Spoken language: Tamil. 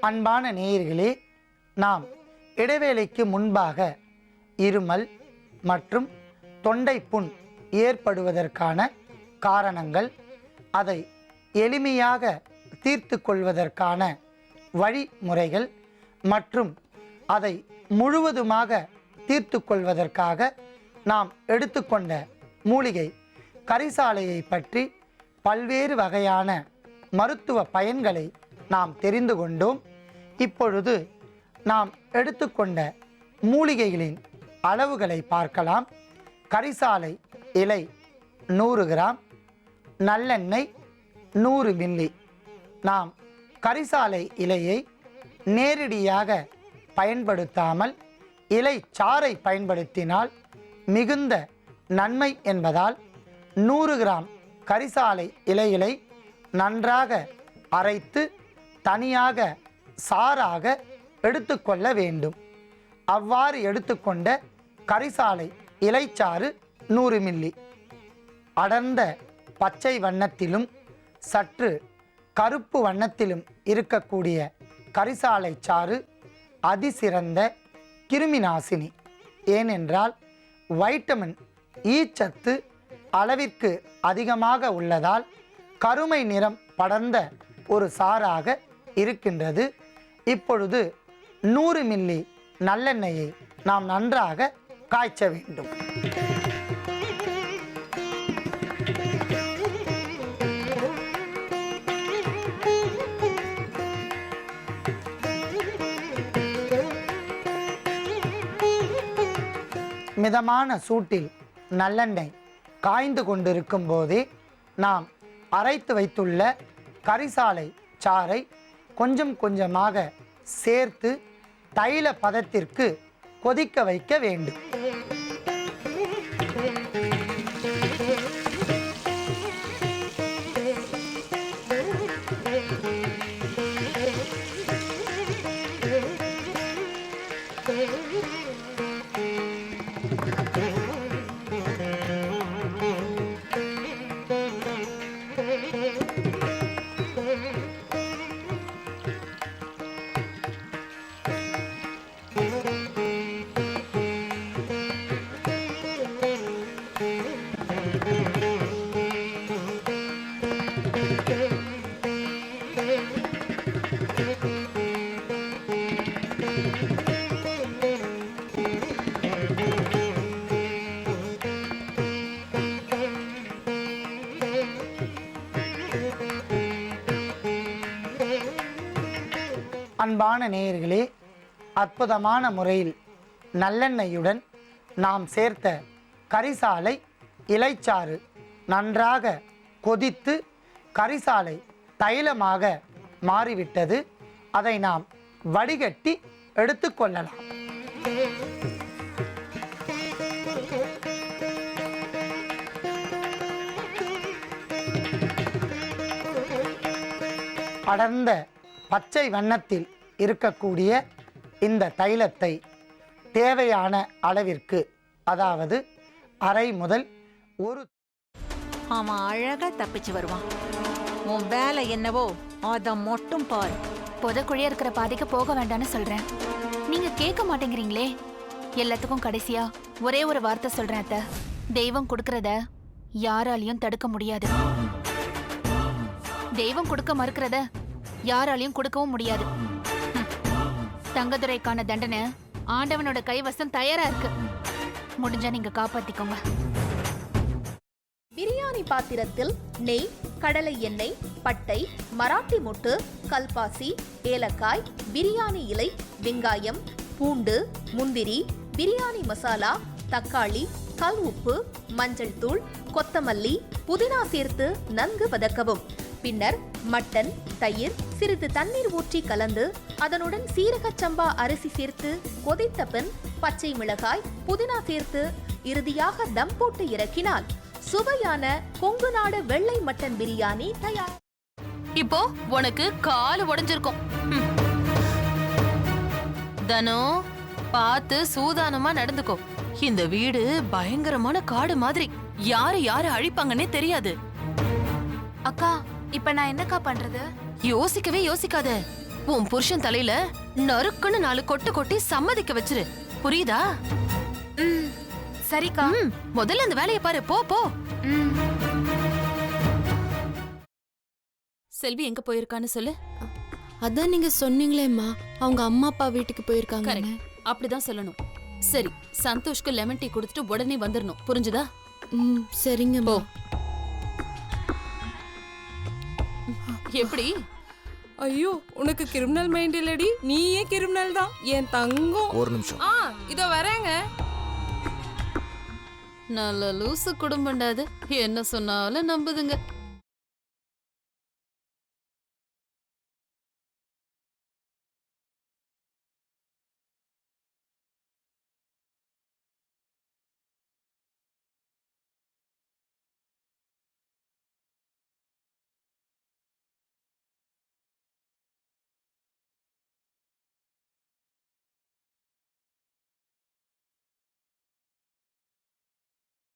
அன்பான நேயர்களே, நாம் இடைவேளைக்கு முன்பாக இருமல் மற்றும் தொண்டை புண் ஏற்படுவதற்கான காரணங்கள், அதை எளிமையாக தீர்த்து கொள்வதற்கான வழிமுறைகள் மற்றும் அதை முழுவதுமாக தீர்த்து கொள்வதற்காக நாம் எடுத்துக்கொண்ட மூலிகை கரிசாலையை பற்றி பல்வேறு வகையான மருத்துவ பயன்களை நாம் தெரிந்து கொண்டோம். இப்பொழுது நாம் எடுத்துக்கொண்ட மூலிகைகளின் அளவுகளை பார்க்கலாம். கரிசாலை இலை 100 கிராம், நல்லெண்ணெய் 100 மில்லி. நாம் கரிசாலை இலையை நேரடியாக பயன்படுத்தாமல் இலை சாறை பயன்படுத்தினால் மிகுந்த நன்மை என்பதால் 100 கிராம் கரிசாலை இலைகளை நன்றாக அரைத்து தனியாக சாறாக எடுத்துக்கொள்ள வேண்டும். அவ்வாறு எடுத்துக்கொண்ட கரிசாலை இலைச்சாறு 100 மில்லி அடர்ந்த பச்சை வண்ணத்திலும் சற்று கருப்பு வண்ணத்திலும் இருக்கக்கூடிய கரிசாலை சாறு அதிசிறந்த கிருமிநாசினி. ஏனென்றால் வைட்டமின் ஈ சத்து அளவிற்கு அதிகமாக உள்ளதால் கருமை நிறம் படர்ந்த ஒரு சாறாக இருக்கின்றது. இப்பொழுது 100 மில்லி நல்லெண்ணெயை நாம் நன்றாக காய்ச்ச வேண்டும். மிதமான சூட்டில் நல்லெண்ணெய் காய்ந்து கொண்டிருக்கும் போதே நாம் அரைத்து வைத்துள்ள கரிசாலை சாறை கொஞ்சம் கொஞ்சமாக சேர்த்து தைல பதத்திற்கு கொதிக்க வைக்க வேண்டும். அன்பான நேயர்களே, அற்புதமான முறையில் நல்லெண்ணெயுடன் நாம் சேர்த்த கரிசாலை இலைச்சாறு நன்றாக கொதித்து கரிசாலை தைலமாக மாறிவிட்டது. அதை நாம் வடிகட்டி எடுத்துக்கொள்ளலாம். அடர்ந்த பச்சை வண்ணத்தில் இருக்கக்கூடிய இந்த தைலத்தை தேவையான அளவிற்கு, அதாவது அரை முதல் ஒரு, அவன் அழகா தப்பிச்சு வருவான். உன் வேலை என்னவோ அதை மட்டும் பாரு. புதக்குழியா இருக்கிற பாதைக்கு போக வேண்டாம்னு சொல்றேன், நீங்க கேட்க மாட்டேங்கிறீங்களே. எல்லாத்துக்கும் கடைசியா ஒரே ஒரு வார்த்தை சொல்றேன் அத்தை. தெய்வம் கொடுக்கறத யாராலையும் தடுக்க முடியாது. தெய்வம் கொடுக்க மறுக்கிறத யாராலையும் கொடுக்கவும் முடியாது. தங்கதுரைக்கான தண்டனை ஆண்டவனோட கைவசம் தயாரா இருக்கு. முடிஞ்சா நீங்க காப்பாத்திக்கோங்க. பிரியாணி பாத்திரத்தில் நெய், கடலை எண்ணெய், பட்டை, மராட்டி மொட்டு, கல்பாசி, ஏலக்காய், பிரியாணி இலை, வெங்காயம், பூண்டு, முந்திரி, பிரியாணி மசாலா, தக்காளி, கல் உப்பு, மஞ்சள் தூள், கொத்தமல்லி, புதினா சேர்த்து நன்கு வதக்கவும். பின்னர் மட்டன், தயிர், சிறிது தண்ணீர் ஊற்றி கலந்து அதனுடன் சீரக சம்பா அரிசி சேர்த்து கொதித்த பின் பச்சை மிளகாய், புதினா சேர்த்து இறுதியாக தம் போட்டு இறக்கினால் சுவையான கொங்கு நாடு வெள்ளை மட்டன் பிரியாணி தயார். இப்போ உனக்கு கால் உடைஞ்சிருக்கும். தனோ, பார்த்து சூதானமா நடந்துக்கோ. இந்த வீடு பயங்கரமான காடு மாதிரி, யாரு அழிப்பாங்கன்னே தெரியாது. அக்கா, இப்ப நான் என்னக்கா பண்றது? யோசிக்கவே யோசிக்காத. உன் புருஷன் தலையில நறுக்குன்னு 4 கொட்டு கொட்டி சம்மதிக்க வச்சிரு, புரியுதா? சரிக்கா. முதல்ல அந்த வேலையை பாரு, போ போ. செல்வி எங்க போயிருக்கான்னு சொல்லு. அதான் நீங்க சொன்னீங்களேம்மா, அவங்க அம்மா அப்பா வீட்டுக்கு போயிருக்காங்க. கரெக்ட், அப்படிதான் சொல்லணும். சரி, சந்தோஷ்க்கு லெமன் டீ கொடுத்துட்டு உடனே வந்துடணும், புரிஞ்சுதா? சரிங்கம்மா. எப்படி? ஐயோ, உனக்கு கிரிமினல் மைண்ட் இல்லடி, நீயே கிரிமினல் தான் என் தங்கம். ஒரு நிமிஷம். இதோ வரேங்க. நல்ல லூசு குடும்பம்டாது, என்ன சொன்னாலும் நம்புதுங்க.